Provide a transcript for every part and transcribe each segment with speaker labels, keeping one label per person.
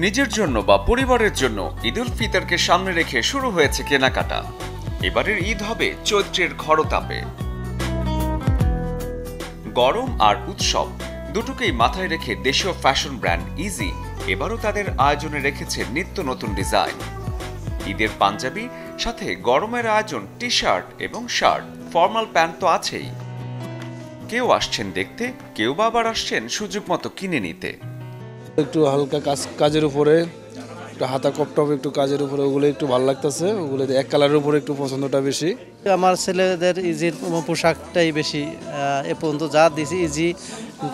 Speaker 1: নিজের জন্য বা পরিবারের জন্য ঈদ উল ফিতরকে সামনে রেখে শুরু হয়েছে কেনাকাটা। এবারের ঈদ হবে চৈত্রের খরতাপে। গরম আর উৎসব দুটোকেই মাথায় রেখে দেশীয় ফ্যাশন ব্র্যান্ড ইজি এবারও তাদের আয়োজনে রেখেছে নিত্য নতুন ডিজাইন। ঈদের পাঞ্জাবি সাথে গরমের আয়োজন টি শার্ট এবং শার্ট, ফর্মাল প্যান্ট তো আছেই। কেউ আসছেন দেখতে, কেউ বা আবার আসছেন সুযোগ মতো কিনে নিতে।
Speaker 2: একটু হালকা কাজের উপরে, একটু হাতা কপটপ একটু কাজের উপরে, ওগুলো একটু ভালো লাগতেছে। ওগুলো এক কালারের উপরে একটু পছন্দটা বেশি।
Speaker 3: আমার ছেলেদের ইজির পোশাকটাই বেশি, এ পর্যন্ত যা দিছি ইজি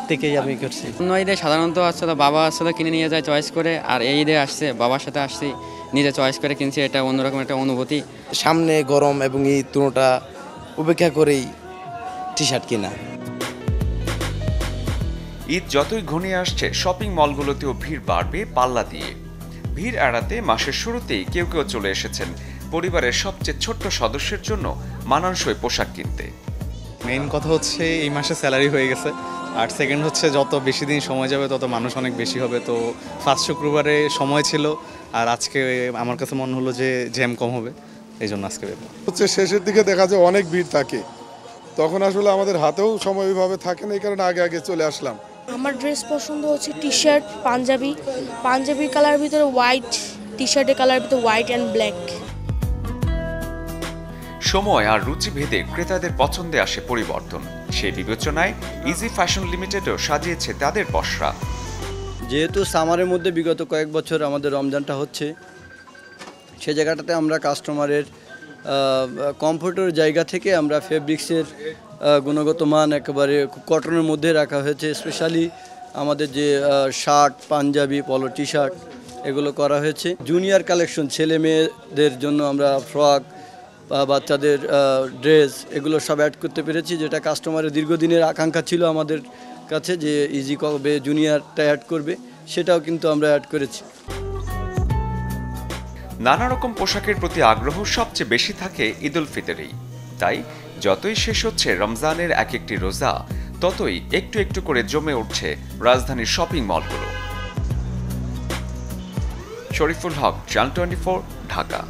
Speaker 3: থেকেই আমি করছি।
Speaker 4: অন্য ঈদে সাধারণত আসলে বাবা আসলে কিনে নিয়ে যায় চয়েস করে, আর এই ঈদে আসছে বাবার সাথে আসছি, নিজে চয়েস করে কিনছি। এটা অন্যরকম একটা অনুভূতি।
Speaker 5: সামনে গরম এবং ঈদ দুটোটা উপেক্ষা করেই টি শার্ট কিনা।
Speaker 1: ঈদ যতই ঘনিয়ে আসছে শপিং মলগুলোতেও ভিড় বাড়বে পাল্লা দিয়ে। ভিড় এড়াতে মাসের শুরুতেই কেউ কেউ চলে এসেছেন পরিবারের সবচেয়ে ছোট্ট সদস্যের জন্য মানানসই পোশাক কিনতে।
Speaker 6: মেইন কথা হচ্ছে এই মাসে স্যালারি হয়ে গেছে, আর সেকেন্ড হচ্ছে যত বেশি দিন সময় যাবে তত মানুষ অনেক বেশি হবে। তো ফার্স্ট শুক্রবারে সময় ছিল, আর আজকে আমার কাছে মনে হলো যে জ্যাম কম হবে, এই জন্য আজকে বের
Speaker 7: হচ্ছে। শেষের দিকে দেখা যায় অনেক ভিড় থাকে, তখন আসলে আমাদের হাতেও সময় ওইভাবে থাকে না, এই কারণে আগে আগে চলে আসলাম।
Speaker 8: আমার ড্রেস পছন্দ হচ্ছে টি শার্ট, পাঞ্জাবির কালারের ভিতরে হোয়াইট, টি শার্টের কালারের ভিতরে হোয়াইট অ্যান্ড ব্ল্যাক।
Speaker 1: সময় আর রুচি ভেদে ক্রেতাদের পছন্দে আসে পরিবর্তন। সেই বিবেচনায় ইজি ফ্যাশন লিমিটেডও সাজিয়েছে তাদের পসরা।
Speaker 9: যেহেতু সামারের মধ্যে বিগত কয়েক বছর আমাদের রমজানটা হচ্ছে, সে জায়গাটাতে আমরা কাস্টমারের কমফোর্টের জায়গা থেকে আমরা ফেব্রিক্সের গুণগত মান একেবারে কটনের মধ্যে রাখা হয়েছে। স্পেশালি আমাদের যে শার্ট, পাঞ্জাবি, পলো টি শার্ট এগুলো করা হয়েছে। জুনিয়র কালেকশন, ছেলে মেয়েদের জন্য আমরা ফ্রক, বাচ্চাদের ড্রেস এগুলো সব অ্যাড করতে পেরেছি, যেটা কাস্টমারের দীর্ঘদিনের আকাঙ্ক্ষা ছিল আমাদের কাছে যে ইজি কবে জুনিয়রটা অ্যাড করবে, সেটাও কিন্তু আমরা অ্যাড করেছি।
Speaker 1: নানা রকম পোশাকের প্রতি আগ্রহ সবচেয়ে বেশি থাকে ঈদ উল ফিতরেই। তাই যতই শেষ হচ্ছে রমজানের এক একটি রোজা, ততই একটু একটু করে জমে উঠছে রাজধানীর শপিং মলগুলো। শরীফুল হক, চ্যানেল 24, ঢাকা।